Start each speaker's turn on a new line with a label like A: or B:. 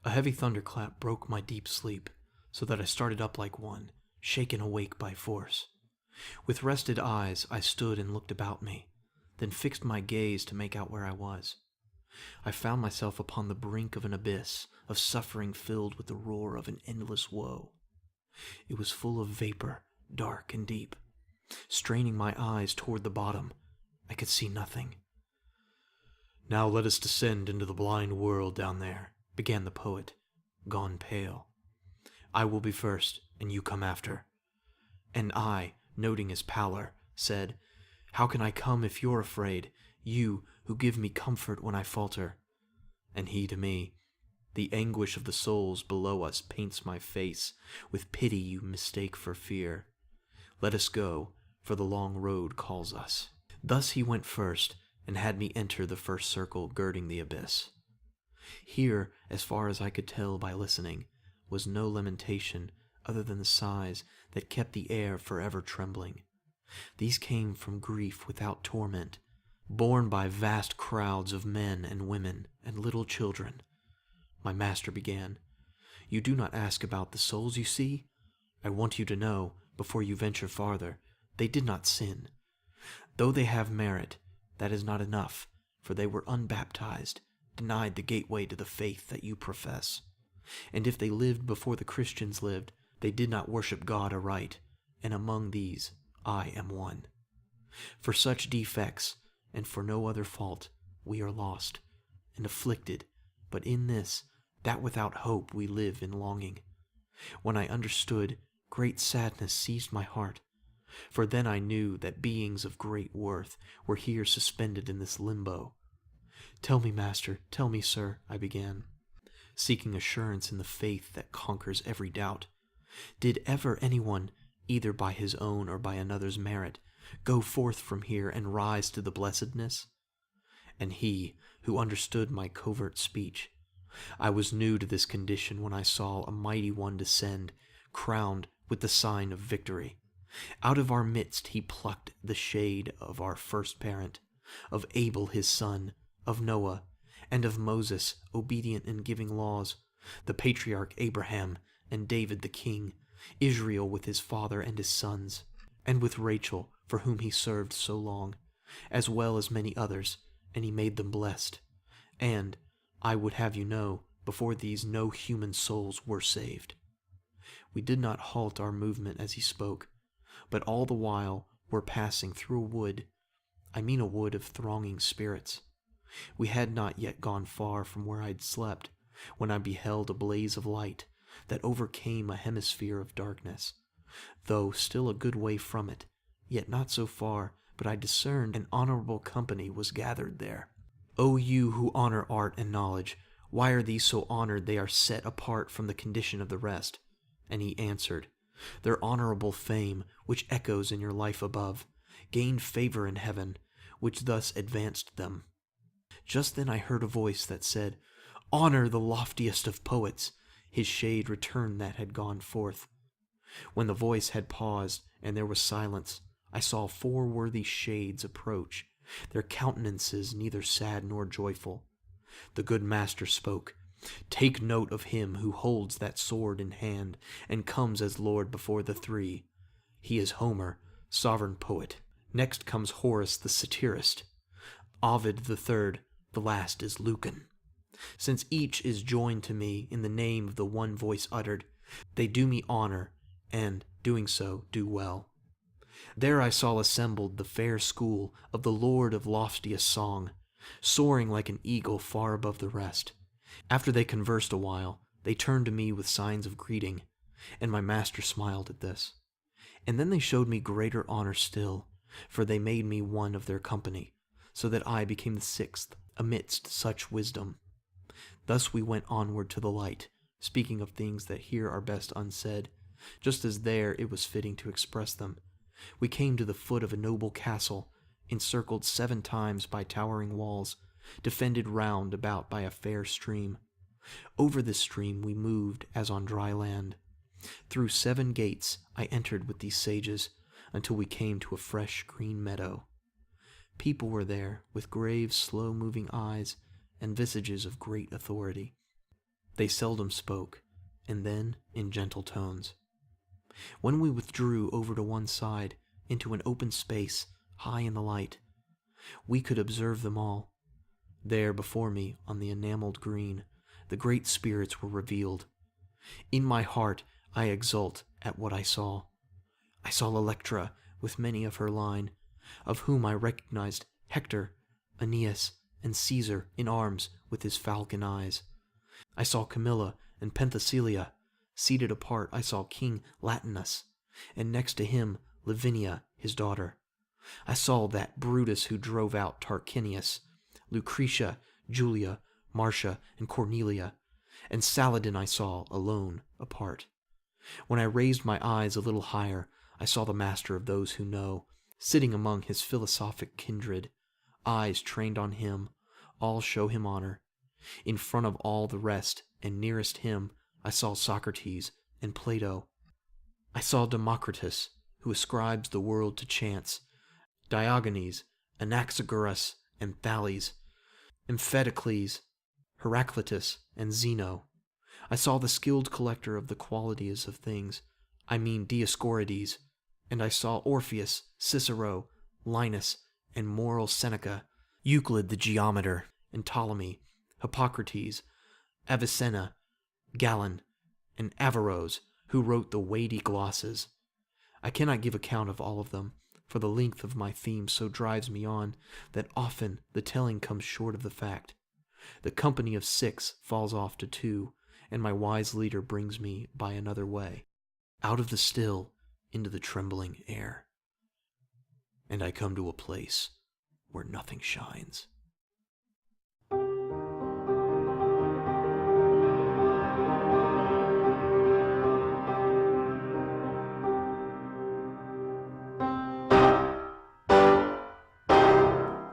A: A heavy thunderclap broke my deep sleep, so that I started up like one, shaken awake by force. With rested eyes, I stood and looked about me, then fixed my gaze to make out where I was. I found myself upon the brink of an abyss of suffering filled with the roar of an endless woe. It was full of vapor, dark and deep. Straining my eyes toward the bottom, I could see nothing. "Now let us descend into the blind world down there," began the poet, gone pale. "I will be first, and you come after." And I, noting his pallor, said, "How can I come if you're afraid, you who give me comfort when I falter?" And he to me, "The anguish of the souls below us paints my face with pity you mistake for fear. Let us go, for the long road calls us." Thus he went first, and had me enter the first circle girding the abyss. Here, as far as I could tell by listening, was no lamentation other than the sighs that kept the air forever trembling. These came from grief without torment, borne by vast crowds of men and women and little children. My master began, "You do not ask about the souls you see? I want you to know, before you venture farther, they did not sin. Though they have merit, that is not enough, for they were unbaptized, denied the gateway to the faith that you profess. And if they lived before the Christians lived, they did not worship God aright, and among these I am one. For such defects, and for no other fault, we are lost and afflicted, but in this, that without hope we live in longing. When I understood, great sadness seized my heart, for then I knew that beings of great worth were here suspended in this limbo. "Tell me, master, tell me, sir," I began, seeking assurance in the faith that conquers every doubt. "Did ever anyone, either by his own or by another's merit, go forth from here and rise to the blessedness?" And he, who understood my covert speech, "I was new to this condition when I saw a mighty one descend, crowned with the sign of victory. Out of our midst he plucked the shade of our first parent, of Abel his son, of Noah, and of Moses, obedient in giving laws, the patriarch Abraham, and David the king, Israel with his father and his sons, and with Rachel, for whom he served so long, as well as many others, and he made them blessed. And, I would have you know, before these no human souls were saved." We did not halt our movement as he spoke, but all the while were passing through a wood, I mean a wood of thronging spirits. We had not yet gone far from where I had slept, when I beheld a blaze of light that overcame a hemisphere of darkness. Though still a good way from it, yet not so far but I discerned an honorable company was gathered there. "O you who honor art and knowledge, why are these so honored they are set apart from the condition of the rest?" And he answered, "Their honorable fame, which echoes in your life above, gained favor in heaven, which thus advanced them." Just then I heard a voice that said, "Honor the loftiest of poets." His shade returned that had gone forth. When the voice had paused and there was silence, I saw 4 worthy shades approach, their countenances neither sad nor joyful. The good master spoke, "Take note of him who holds that sword in hand and comes as lord before the 3. He is Homer, sovereign poet. Next comes Horace the satirist, Ovid the 3rd, the last is Lucan. Since each is joined to me in the name of the one voice uttered, they do me honor, and, doing so, do well. There I saw assembled the fair school of the lord of loftiest song, soaring like an eagle far above the rest. After they conversed a while, they turned to me with signs of greeting, and my master smiled at this. And then they showed me greater honor still, for they made me one of their company, so that I became the 6th amidst such wisdom. Thus we went onward to the light, speaking of things that here are best unsaid, just as there it was fitting to express them. We came to the foot of a noble castle, encircled 7 times by towering walls, defended round about by a fair stream. Over this stream we moved as on dry land. Through 7 gates I entered with these sages, until we came to a fresh green meadow. People were there, with grave, slow-moving eyes, and visages of great authority. They seldom spoke, and then in gentle tones. When we withdrew over to one side, into an open space, high in the light, we could observe them all. There before me, on the enameled green, the great spirits were revealed. In my heart I exult at what I saw. I saw Electra with many of her line, of whom I recognized Hector, Aeneas, and Caesar in arms with his falcon eyes. I saw Camilla and Penthesilea. Seated apart I saw King Latinus, and next to him Lavinia, his daughter. I saw that Brutus who drove out Tarquinius, Lucretia, Julia, Marcia, and Cornelia, and Saladin I saw alone, apart. When I raised my eyes a little higher, I saw the master of those who know, sitting among his philosophic kindred, eyes trained on him, all show him honor. In front of all the rest, and nearest him, I saw Socrates and Plato. I saw Democritus, who ascribes the world to chance, Diogenes, Anaxagoras, and Thales, Empedocles, Heraclitus, and Zeno. I saw the skilled collector of the qualities of things, I mean Dioscorides, and I saw Orpheus, Cicero, Linus, and moral Seneca, Euclid the geometer, and Ptolemy, Hippocrates, Avicenna, Galen, and Averroes, who wrote the weighty glosses. I cannot give account of all of them, for the length of my theme so drives me on that often the telling comes short of the fact. The company of 6 falls off to 2, and my wise leader brings me by another way, out of the still into the trembling air. And I come to a place where nothing shines.